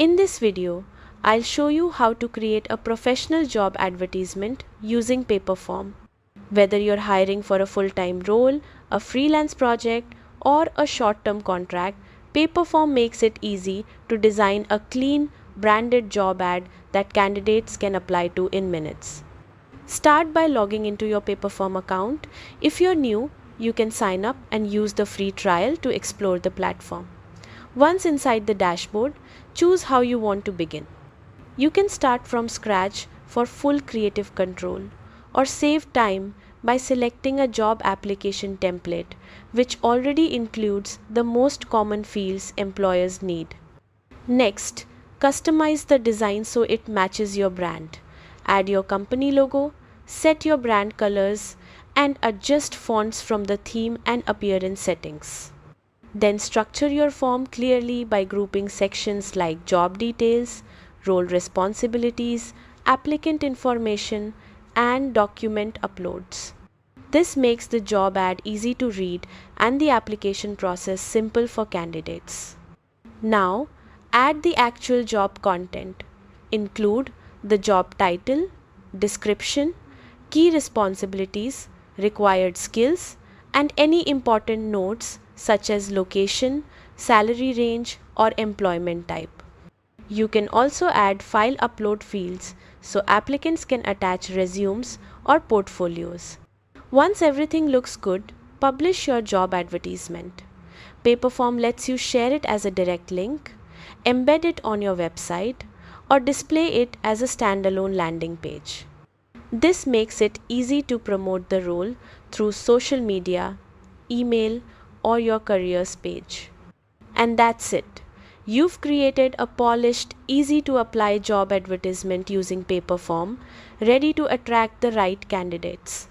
In this video, I'll show you how to create a professional job advertisement using Paperform. Whether you're hiring for a full-time role, a freelance project, or a short-term contract, Paperform makes it easy to design a clean, branded job ad that candidates can apply to in minutes. Start by logging into your Paperform account. If you're new, you can sign up and use the free trial to explore the platform. Once inside the dashboard, choose how you want to begin. You can start from scratch for full creative control, or save time by selecting a job application template which already includes the most common fields employers need. Next, customize the design so it matches your brand. Add your company logo, set your brand colors, and adjust fonts from the theme and appearance settings. Then structure your form clearly by grouping sections like job details, role responsibilities, applicant information, and document uploads. This makes the job ad easy to read and the application process simple for candidates. Now, add the actual job content. Include the job title, description, key responsibilities, required skills, and any important notes such as location, salary range, or employment type. You can also add file upload fields so applicants can attach resumes or portfolios. Once everything looks good, publish your job advertisement. Paperform lets you share it as a direct link, embed it on your website, or display it as a standalone landing page. This makes it easy to promote the role through social media, email, or your careers page. And that's it. You've created a polished, easy to apply job advertisement using Paperform, ready to attract the right candidates.